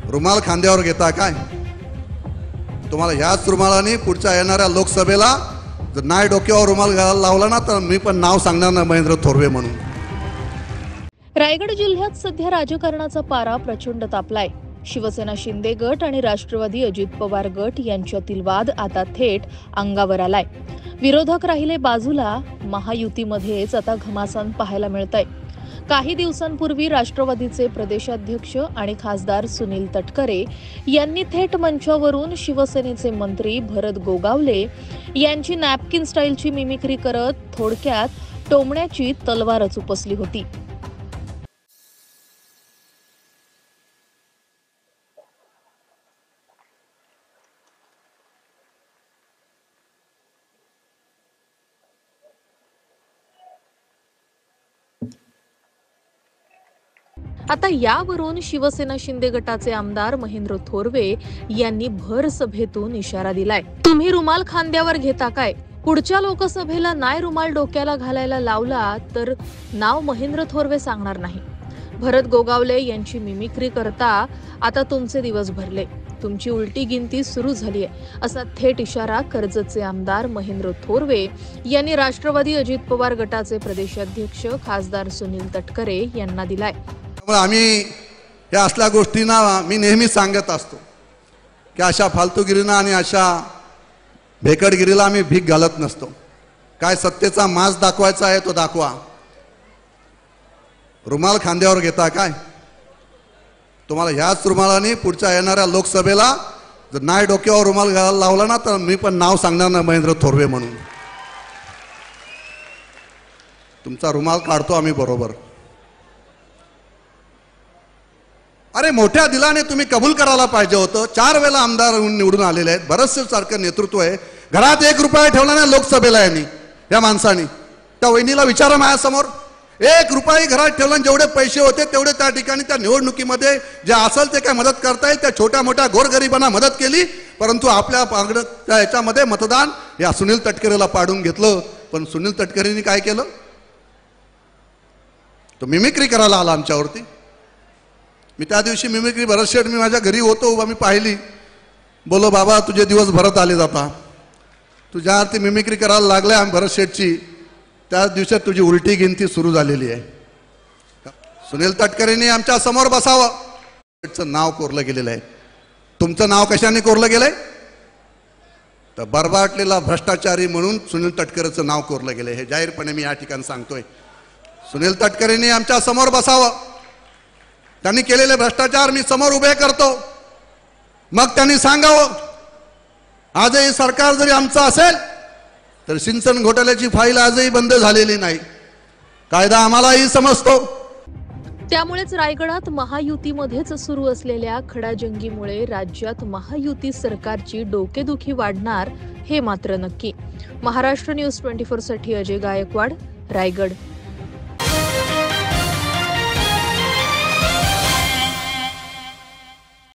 रुमाल खांद्यावर घेता काय? तुम्हाला ह्याच रुमालाने पुढच्या येणाऱ्या लोकसभेला जर नाही डोक्यावर रुमाल लावला ना तर मी पण नाव सांगणार ना महेंद्र थोरवे म्हणून। रायगड जिल्ह्यात सध्या राजकारणाचा पारा प्रचंड तापलाय। शिवसेना शिंदे गट आणि राष्ट्रवादी अजित पवार गट यांच्यातील वाद आता थेट अंगावर आलाय। विरोधक राहिले बाजूला, महायुतीमध्येच आता घमासान पाहायला मिळतंय। काही दिवसांपूर्वी राष्ट्रवादीचे प्रदेशाध्यक्ष आणि खासदार सुनील तटकरे यांनी थेट मंचावरून शिवसेनेचे मंत्री भरत गोगावले यांची नॅपकिन स्टाईलची मिमिक्री करत थोडक्यात टोमण्याची तलवारच उपसली होती। आता यावरून शिवसेना शिंदे गटाचे आमदार महेंद्र थोरवे यांनी भर सभेतून इशारा दिलाय। तुम्ही रुमाल खांद्यावर घेता काय? पुढच्या लोकसभेला नाही रुमाल डोक्याला घालायला लावला तर नाव महेंद्र थोरवे सांगणार नाही। भरत गोगावले यांची मिमिक्री करता आता तुमचे दिवस भरले, तुमची उलटी गिनती सुरू झाली आहे, असा थेट इशारा कर्जतचे आमदार महेंद्र थोरवे यांनी राष्ट्रवादी अजित पवार गटाचे प्रदेशाध्यक्ष खासदार सुनील तटकरे यांना दिलाय। आम्ही या असल्या गोष्टींना मी नेहमी सांगत असतो की अशा फालतूगिरीना आणि अशा भेकडगिरीला आम्ही भीक घालत नसतो। काय सत्तेचा माज दाखवायचा आहे तो दाखवा। रुमाल खांद्यावर घेता काय? तुम्हाला ह्याच रुमालाने पुढच्या येणाऱ्या लोकसभेला जर नाही डोक्यावर रुमाल लावला ना तर मी पण नाव सांगणार ना महेंद्र थोरवे म्हणून। तुमचा रुमाल काढतो आम्ही बरोबर। अरे मोठ्या दिलाने तुम्ही कबूल करायला पाहिजे होतं। 4 वेळा आमदार निवडून आलेले आहेत, बरंचसं सारखं नेतृत्व आहे। घरात 1 रुपया ठेवला नाही लोकसभेला यांनी, या माणसाने। त्या वहिनीला विचारा माझ्यासमोर, 1 रुपया घरात ठेवला, जेवढे पैसे होते तेवढे त्या ठिकाणी त्या निवडणुकीमध्ये जे असेल ते काय मदत करता येईल त्या छोट्या मोठ्या गोरगरिबांना मदत केली। परंतु आपल्या त्या याच्यामध्ये मतदान या सुनील तटकरेला पाडून घेतलं। पण सुनील तटकरेंनी काय केलं? तो मिमिक्री करायला आला आमच्यावरती। मी त्या दिवशी मिमिक्री भरत शेठ, मी माझ्या घरी होतो उभा, मी पाहिली। बोलो बाबा तुझे दिवस भरत आले जाता, तुझ्यावरती मिमिक्री करायला लागले भरत शेठची, त्या दिवशी तुझी उलटी गिनती सुरू झालेली आहे। सुनील तटकरेंनी आमच्या समोर बसावं। शेठचं नाव कोरलं गेलेलं आहे। तुमचं नाव कशाने कोरलं गेलंय? तर बरबाटलेला भ्रष्टाचारी म्हणून सुनील तटकरेचं नाव कोरलं गेलंय। हे जाहीरपणे मी या ठिकाणी सांगतोय। सुनील तटकरेंनी आमच्या समोर बसावं। त्यांनी केलेले भ्रष्टाचार मी समोर उभे करतो, मग त्यांनी सांगावं। आजही सरकार जरी आमचं असेल तर सिंचन घोटाळ्याची फाईल आजही बंद झालेली नाही। कायदा आम्हालाही समजतो। त्यामुळेच रायगडात महायुतीमध्येच सुरू असलेल्या खडाजंगीमुळे राज्यात महायुती सरकारची डोकेदुखी वाढणार हे मात्र नक्की। महाराष्ट्र न्यूज 24 साठी अजय गायकवाड, रायगड।